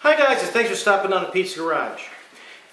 Hi guys, and thanks for stopping on the Pizza Garage.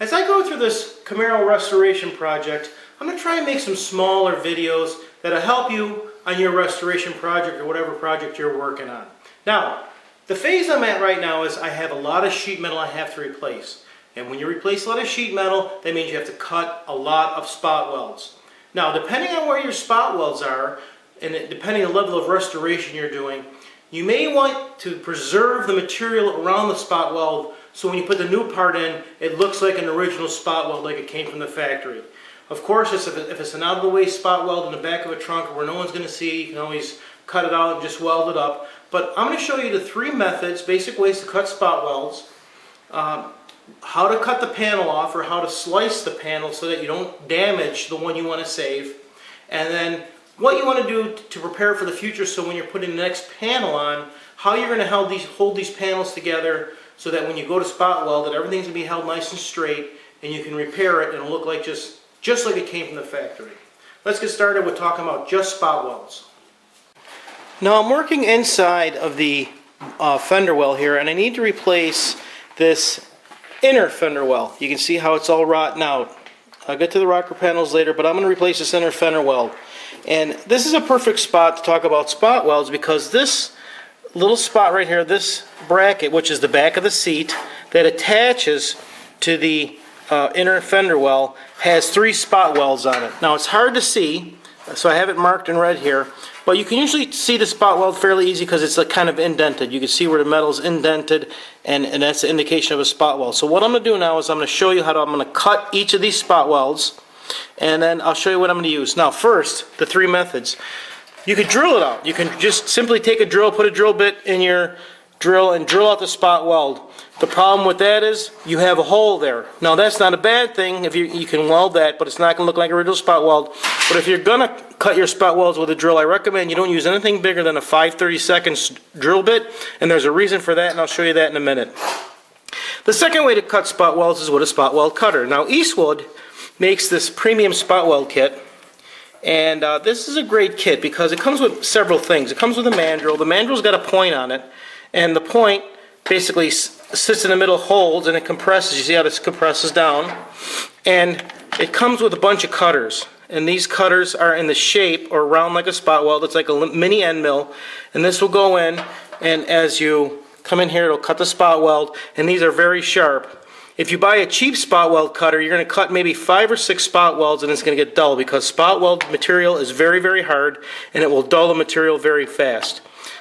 As I go through this Camaro restoration project, I'm going to try and make some smaller videos that'll help you on your restoration project or whatever project you're working on. Now, the phase I'm at right now is I have a lot of sheet metal I have to replace. And when you replace a lot of sheet metal, that means you have to cut a lot of spot welds. Now, depending on where your spot welds are, and depending on the level of restoration you're doing, you may want to preserve the material around the spot weld so when you put the new part in, it looks like an original spot weld like it came from the factory. Of course, if it's an out-of-the-way spot weld in the back of a trunk where no one's going to see, you can always cut it out and just weld it up. But I'm going to show you the three methods, basic ways to cut spot welds, how to cut the panel off or how to slice the panel so that you don't damage the one you want to save, and then what you want to do to prepare for the future so when you're putting the next panel on, how you're going to hold these panels together so that when you go to spot weld that everything's going to be held nice and straight and you can repair it and it'll look like just like it came from the factory. Let's get started with talking about just spot welds. Now I'm working inside of the fender well here, and I need to replace this inner fender well. You can see how it's all rotten out. I'll get to the rocker panels later, but I'm going to replace this inner fender weld. And this is a perfect spot to talk about spot welds because this little spot right here, this bracket, which is the back of the seat that attaches to the inner fender well, has 3 spot welds on it. Now it's hard to see, so I have it marked in red here, but you can usually see the spot weld fairly easy because it's like kind of indented. You can see where the metal's indented, and that's the indication of a spot weld. So what I'm going to do now is I'm going to show you how I'm going to cut each of these spot welds, and then I'll show you what I'm going to use. Now first, the 3 methods. You could drill it out. You can just simply take a drill, put a drill bit in your drill and drill out the spot weld. The problem with that is you have a hole there. Now that's not a bad thing if you can weld that, but it's not going to look like a original spot weld. But if you're going to cut your spot welds with a drill, I recommend you don't use anything bigger than a 5/32 drill bit, and there's a reason for that, and I'll show you that in a minute. The second way to cut spot welds is with a spot weld cutter. Now Eastwood makes this premium spot weld kit, and this is a great kit because it comes with several things. It comes with a mandrel. The mandrel's got a point on it, and the point basically sits in the middle, holds, and it compresses. You see how this compresses down? And it comes with a bunch of cutters, and these cutters are in the shape or round like a spot weld. It's like a mini end mill, and this will go in, and as you come in here, it'll cut the spot weld, and these are very sharp. If you buy a cheap spot weld cutter, you're going to cut maybe 5 or 6 spot welds, and it's going to get dull because spot weld material is very, very hard, and it will dull the material very fast.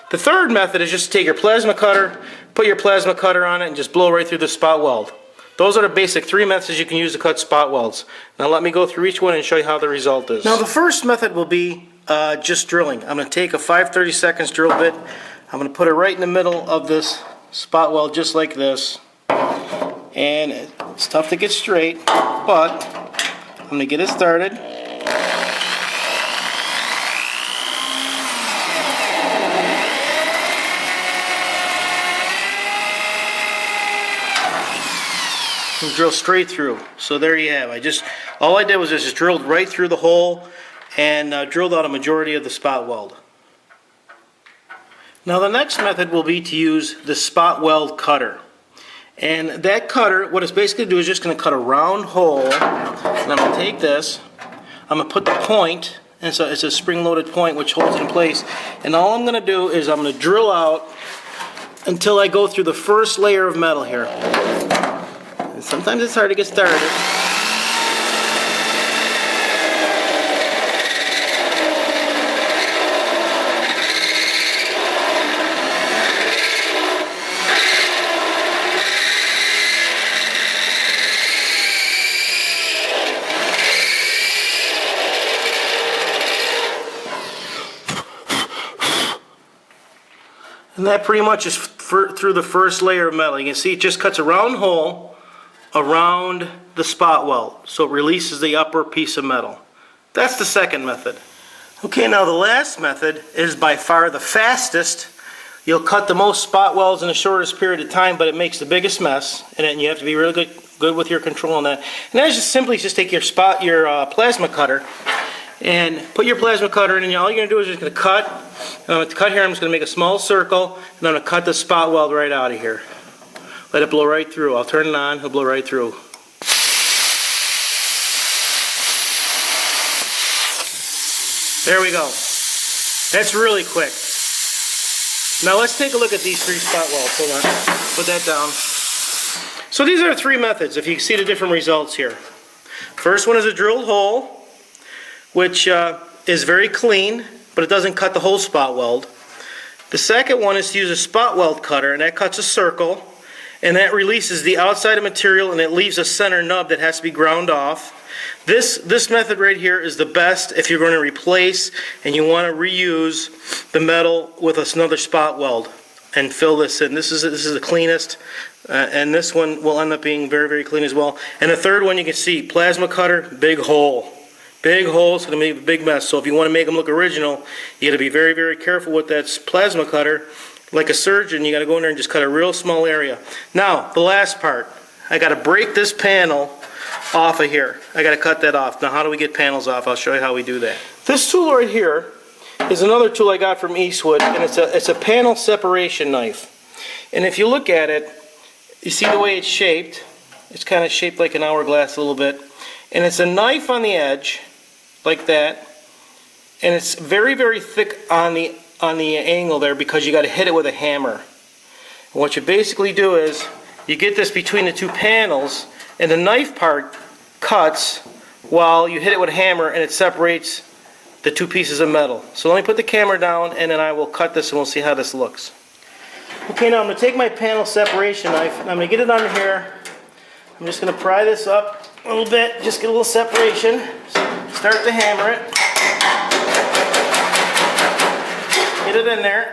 The third method is just to take your plasma cutter, put your plasma cutter on it, and just blow right through the spot weld. Those are the basic 3 methods you can use to cut spot welds. Now let me go through each one and show you how the result is. Now the first method will be just drilling. I'm going to take a 5/32 drill bit. I'm going to put it right in the middle of this spot weld just like this. And it's tough to get straight, but I'm going to get it started. And drill straight through. So there you have. All I did was just drilled right through the hole and drilled out a majority of the spot weld. Now the next method will be to use the spot weld cutter. And that cutter, what it's basically going to do is just going to cut a round hole. And I'm going to take this, I'm going to put the point, and so it's a spring-loaded point which holds it in place. And all I'm going to do is I'm going to drill out until I go through the first layer of metal here. And sometimes it's hard to get started. And that pretty much is through the first layer of metal. You can see it just cuts a round hole around the spot weld, so it releases the upper piece of metal. That's the second method. Okay, now the last method is by far the fastest. You'll cut the most spot welds in the shortest period of time, but it makes the biggest mess, and then you have to be really good with your control on that. And that's just simply take your plasma cutter and put your plasma cutter in, and all you're going to do is just going to cut. To cut here, I'm just going to make a small circle, and I'm going to cut the spot weld right out of here. Let it blow right through. I'll turn it on, it'll blow right through. There we go. That's really quick. Now let's take a look at these 3 spot welds. Hold on. Put that down. So these are 3 methods, if you can see the different results here. First one is a drilled hole, which is very clean, but it doesn't cut the whole spot weld. The second one is to use a spot weld cutter, and that cuts a circle, and that releases the outside of material, and it leaves a center nub that has to be ground off. This method right here is the best if you're going to replace and you want to reuse the metal with another spot weld and fill this in. This is the cleanest, and this one will end up being very, very clean as well. And the third one you can see, plasma cutter, big hole. Big hole, it's going to make a big mess. So if you want to make them look original, you got to be very, very careful with that plasma cutter. Like a surgeon, you got to go in there and just cut a real small area. Now, the last part, I got to break this panel off of here. I got to cut that off. Now, how do we get panels off? I'll show you how we do that. This tool right here is another tool I got from Eastwood, and it's a panel separation knife. And if you look at it, you see the way it's shaped. It's kind of shaped like an hourglass a little bit. And it's a knife on the edge, like that. And it's very, very thick on the angle there because you got to hit it with a hammer. And what you basically do is you get this between the 2 panels, and the knife part cuts while you hit it with a hammer, and it separates the 2 pieces of metal. So let me put the camera down, and then I will cut this and we'll see how this looks. Okay, now I'm going to take my panel separation knife and I'm going to get it under here. I'm just going to pry this up a little bit, just get a little separation. Start to hammer it. Get it in there.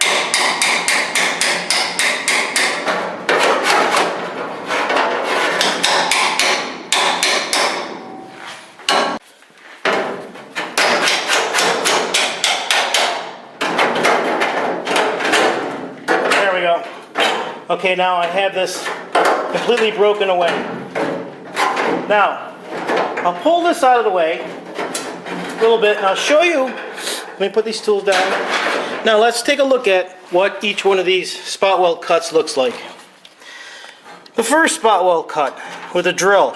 There we go. Okay, now I have this completely broken away. Now, I'll pull this out of the way a little bit and I'll show you. Let me put these tools down. Now let's take a look at what each one of these spot weld cuts looks like. The first spot weld cut with a drill.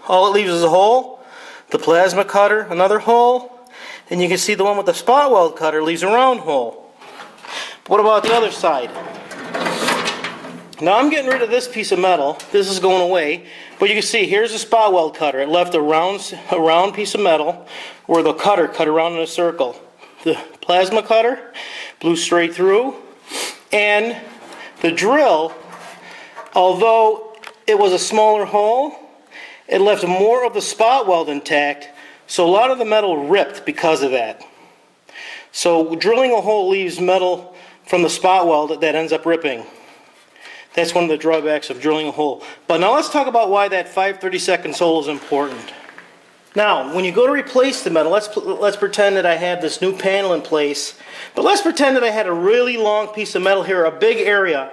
All it leaves is a hole. The plasma cutter, another hole. And you can see the one with the spot weld cutter leaves a round hole. But what about the other side? Now I'm getting rid of this piece of metal. This is going away. But you can see here's the spot weld cutter. It left a round piece of metal where the cutter cut around in a circle. The plasma cutter blew straight through. And the drill, although it was a smaller hole, it left more of the spot weld intact. So a lot of the metal ripped because of that. So drilling a hole leaves metal from the spot weld that ends up ripping. That's one of the drawbacks of drilling a hole. But now let's talk about why that 5/32 hole is important. Now, when you go to replace the metal, let's pretend that I have this new panel in place. But let's pretend that I had a really long piece of metal here, a big area,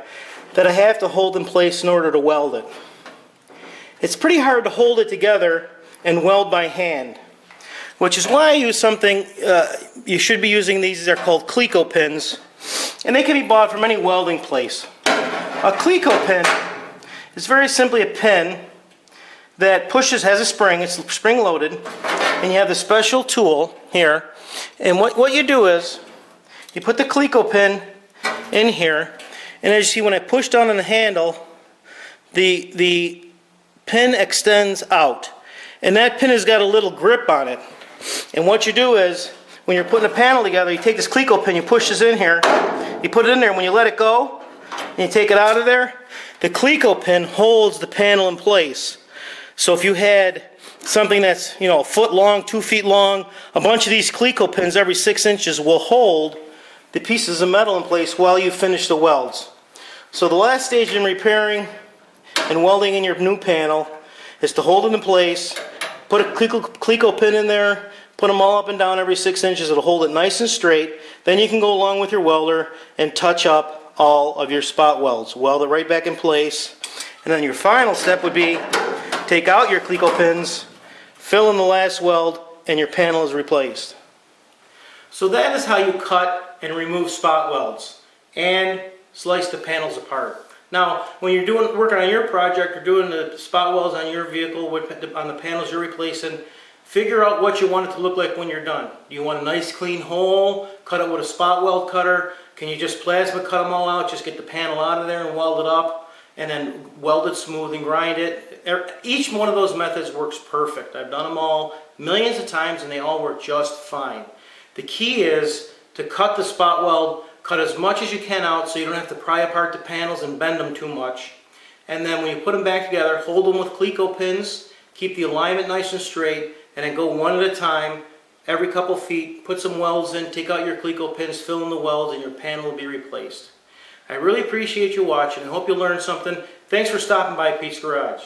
that I have to hold in place in order to weld it. It's pretty hard to hold it together and weld by hand, which is why I use something, you should be using these. They're called Cleco pins, and they can be bought from any welding place. A Cleco pin is very simply a pin that has a spring, it's spring loaded, and you have the special tool here. And what you do is, you put the Cleco pin in here, and as you see when I push down on the handle, the pin extends out. And that pin has got a little grip on it. And what you do is, when you're putting a panel together, you take this Cleco pin, you push this in here, you put it in there, and when you let it go, and you take it out of there, the Cleco pin holds the panel in place. So if you had something that's, a foot long, 2 feet long, a bunch of these Cleco pins every 6 inches will hold the pieces of metal in place while you finish the welds. So the last stage in repairing and welding in your new panel is to hold it in place, put a Cleco pin in there, put them all up and down every 6 inches. It'll hold it nice and straight. Then you can go along with your welder and touch up all of your spot welds. Weld it right back in place. And then your final step would be take out your Cleco pins, fill in the last weld, and your panel is replaced. So that is how you cut and remove spot welds and slice the panels apart. Now, when you're working on your project or doing the spot welds on your vehicle, on the panels you're replacing, figure out what you want it to look like when you're done. Do you want a nice clean hole? Cut it with a spot weld cutter? Can you just plasma cut them all out? Just get the panel out of there and weld it up, and then weld it smooth and grind it. Each one of those methods works perfect. I've done them all millions of times and they all work just fine. The key is to cut the spot weld, cut as much as you can out so you don't have to pry apart the panels and bend them too much. And then when you put them back together, hold them with Cleco pins, keep the alignment nice and straight, and then go one at a time, every couple feet, put some welds in, take out your Cleco pins, fill in the welds, and your panel will be replaced. I really appreciate you watching. I hope you learned something. Thanks for stopping by Pete's Garage.